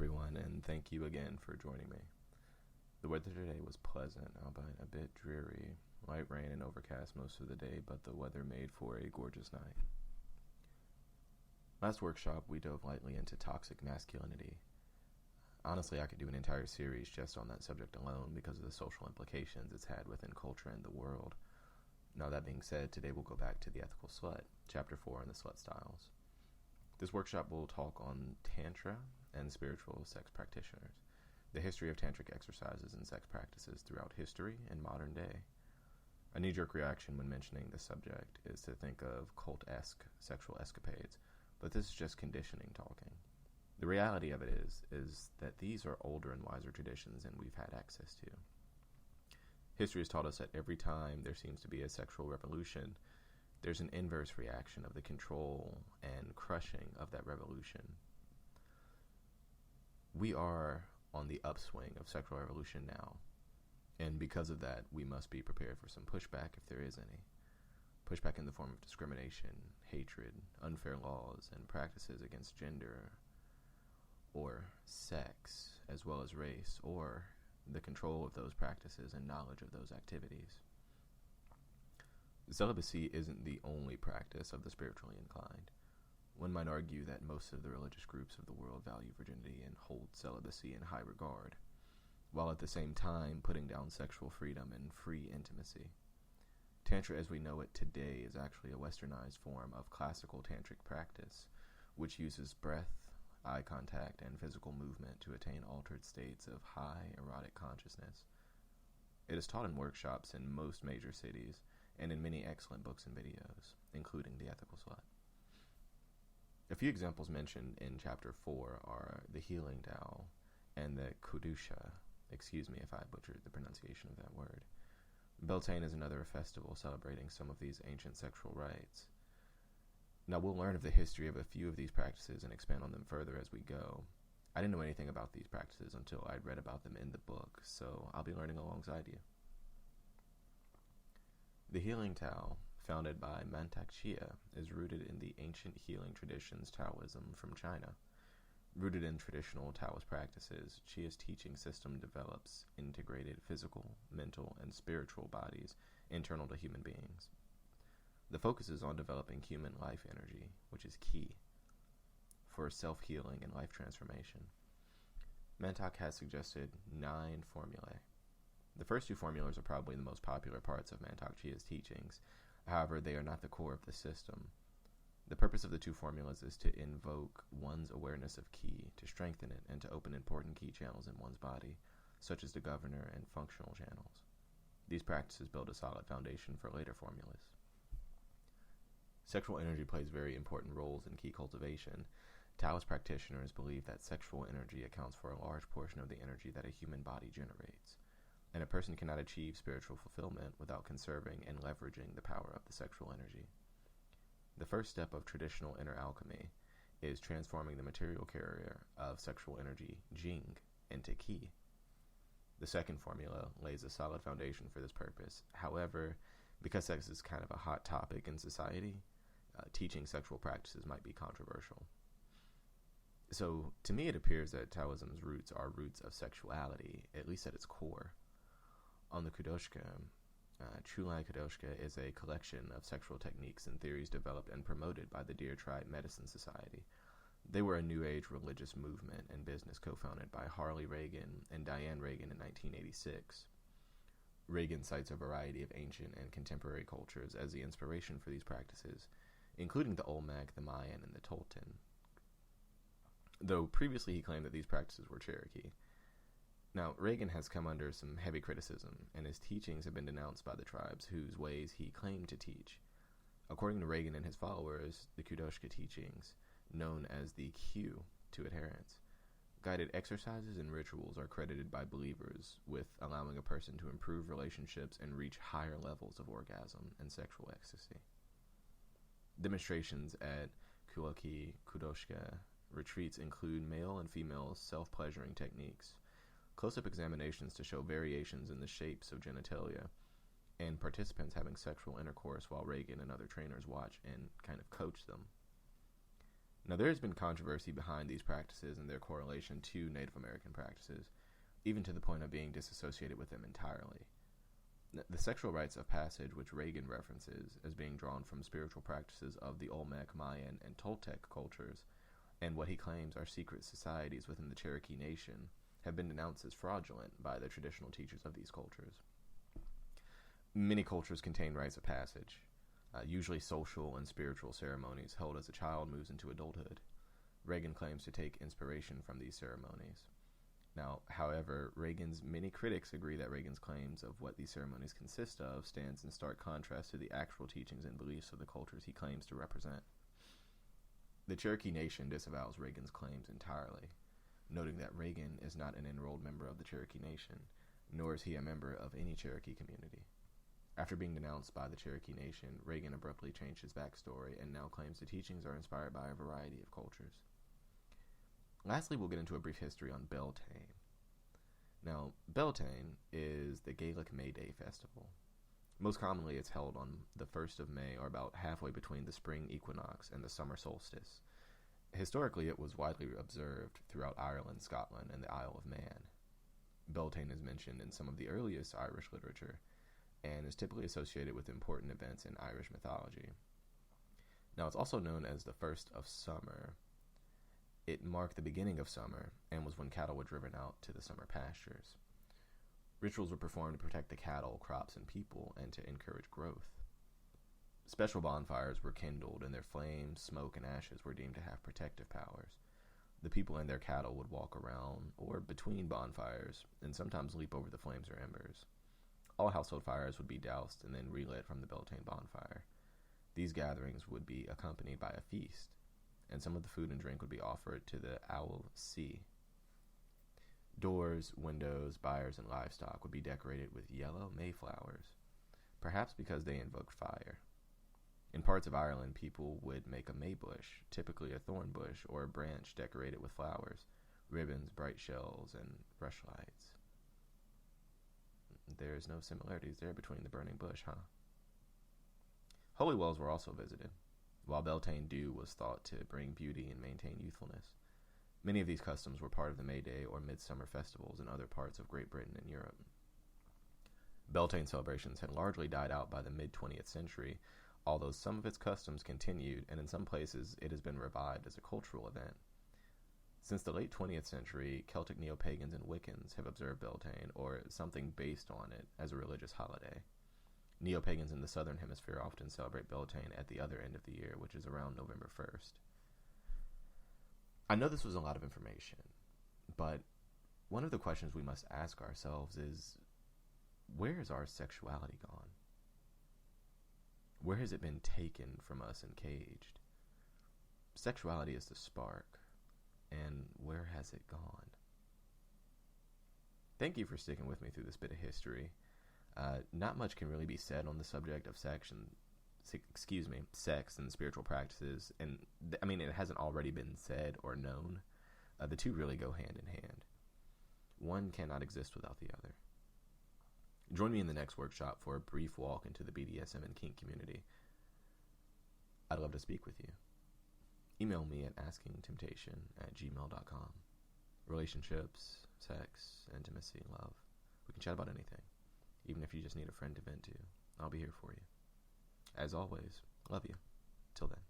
everyone, and thank you again for joining me. The weather today was pleasant, albeit a bit dreary. Light rain and overcast most of the day, but the weather made for a gorgeous night. Last workshop, we dove lightly into toxic masculinity. Honestly, I could do an entire series just on that subject alone because of the social implications it's had within culture and the world. Now, that being said, today we'll go back to the ethical slut, Chapter 4 in the Slut Styles. This workshop will talk on Tantra and spiritual sex practitioners, the history of tantric exercises and sex practices throughout history and modern day. A knee-jerk reaction when mentioning this subject is to think of cult-esque sexual escapades, but this is just conditioning talking. The reality of it is that these are older and wiser traditions than we've had access to. History has taught us that every time there seems to be a sexual revolution, there's an inverse reaction of the control and crushing of that revolution. We are on the upswing of sexual revolution now, and because of that, we must be prepared for some pushback if there is any. Pushback in the form of discrimination, hatred, unfair laws, and practices against gender or sex, as well as race, or the control of those practices and knowledge of those activities. Celibacy isn't the only practice of the spiritually inclined. One might argue that most of the religious groups of the world value virginity and hold celibacy in high regard, while at the same time putting down sexual freedom and free intimacy. Tantra as we know it today is actually a westernized form of classical tantric practice, which uses breath, eye contact, and physical movement to attain altered states of high erotic consciousness. It is taught in workshops in most major cities and in many excellent books and videos, including The Ethical Slut. A few examples mentioned in Chapter 4 are the Healing Tao and the Kudusha. Excuse me if I butchered the pronunciation of that word. Beltane is another festival celebrating some of these ancient sexual rites. Now, we'll learn of the history of a few of these practices and expand on them further as we go. I didn't know anything about these practices until I'd read about them in the book, so I'll be learning alongside you. The Healing Tao, founded by Mantak Chia, is rooted in the ancient healing traditions Taoism from China. Rooted in traditional Taoist practices, Chia's teaching system develops integrated physical, mental, and spiritual bodies internal to human beings. The focus is on developing human life energy, which is key for self-healing and life transformation. Mantak has suggested 9 formulae. The first 2 formulas are probably the most popular parts of Mantak Chia's teachings. However, they are not the core of the system. The purpose of the 2 formulas is to invoke one's awareness of ki, to strengthen it, and to open important ki channels in one's body, such as the governor and functional channels. These practices build a solid foundation for later formulas. Sexual energy plays very important roles in ki cultivation. Taoist practitioners believe that sexual energy accounts for a large portion of the energy that a human body generates, and a person cannot achieve spiritual fulfillment without conserving and leveraging the power of the sexual energy. The first step of traditional inner alchemy is transforming the material carrier of sexual energy, Jing, into Qi. The second formula lays a solid foundation for this purpose. However, because sex is kind of a hot topic in society, teaching sexual practices might be controversial. So, to me, it appears that Taoism's roots are roots of sexuality, at least at its core. On the Kudoshka, Chulai Kudoshka is a collection of sexual techniques and theories developed and promoted by the Deer Tribe Medicine Society. They were a New Age religious movement and business co-founded by Harley Reagan and Diane Reagan in 1986. Reagan cites a variety of ancient and contemporary cultures as the inspiration for these practices, including the Olmec, the Mayan, and the Toltec. Though previously he claimed that these practices were Cherokee. Now, Reagan has come under some heavy criticism, and his teachings have been denounced by the tribes whose ways he claimed to teach. According to Reagan and his followers, the Kudoshka teachings, known as the Q to adherents, guided exercises and rituals are credited by believers with allowing a person to improve relationships and reach higher levels of orgasm and sexual ecstasy. Demonstrations at Kuoki Kudoshka retreats include male and female self-pleasuring techniques, close-up examinations to show variations in the shapes of genitalia, and participants having sexual intercourse while Reagan and other trainers watch and kind of coach them. Now, there has been controversy behind these practices and their correlation to Native American practices, even to the point of being disassociated with them entirely. The sexual rites of passage, which Reagan references as being drawn from spiritual practices of the Olmec, Mayan, and Toltec cultures, and what he claims are secret societies within the Cherokee Nation, have been denounced as fraudulent by the traditional teachers of these cultures. Many cultures contain rites of passage, usually social and spiritual ceremonies held as a child moves into adulthood. Reagan claims to take inspiration from these ceremonies. Now, however, Reagan's many critics agree that Reagan's claims of what these ceremonies consist of stands in stark contrast to the actual teachings and beliefs of the cultures he claims to represent. The Cherokee Nation disavows Reagan's claims entirely, noting that Reagan is not an enrolled member of the Cherokee Nation, nor is he a member of any Cherokee community. After being denounced by the Cherokee Nation, Reagan abruptly changed his backstory and now claims the teachings are inspired by a variety of cultures. Lastly, we'll get into a brief history on Beltane. Now, Beltane is the Gaelic May Day festival. Most commonly, it's held on the 1st of May, or about halfway between the spring equinox and the summer solstice. Historically, it was widely observed throughout Ireland, Scotland, and the Isle of Man. Beltane is mentioned in some of the earliest Irish literature, and is typically associated with important events in Irish mythology. Now, it's also known as the first of summer. It marked the beginning of summer, and was when cattle were driven out to the summer pastures. Rituals were performed to protect the cattle, crops, and people, and to encourage growth. Special bonfires were kindled, and their flames, smoke, and ashes were deemed to have protective powers. The people and their cattle would walk around, or between bonfires, and sometimes leap over the flames or embers. All household fires would be doused and then relit from the Beltane bonfire. These gatherings would be accompanied by a feast, and some of the food and drink would be offered to the Owl Sea. Doors, windows, byres, and livestock would be decorated with yellow mayflowers, perhaps because they invoked fire. In parts of Ireland, people would make a maybush, typically a thorn bush or a branch decorated with flowers, ribbons, bright shells, and rushlights. There's no similarities there between the burning bush, huh? Holy wells were also visited, while Beltane dew was thought to bring beauty and maintain youthfulness. Many of these customs were part of the May Day or Midsummer festivals in other parts of Great Britain and Europe. Beltane celebrations had largely died out by the mid-20th century, although some of its customs continued, and in some places it has been revived as a cultural event. Since the late 20th century, Celtic neo-pagans and Wiccans have observed Beltane, or something based on it, as a religious holiday. Neo-pagans in the southern hemisphere often celebrate Beltane at the other end of the year, which is around November 1st. I know this was a lot of information, but one of the questions we must ask ourselves is, where has our sexuality gone? Where has it been taken from us and caged? Sexuality is the spark, and where has it gone? Thank you for sticking with me through this bit of history. Not much can really be said on the subject of sex and spiritual practices, and it hasn't already been said or known. The two really go hand in hand. One cannot exist without the other. Join me in the next workshop for a brief walk into the BDSM and kink community. I'd love to speak with you. Email me at askingtemptation@gmail.com. Relationships, sex, intimacy, love. We can chat about anything. Even if you just need a friend to vent to, I'll be here for you. As always, love you. Till then.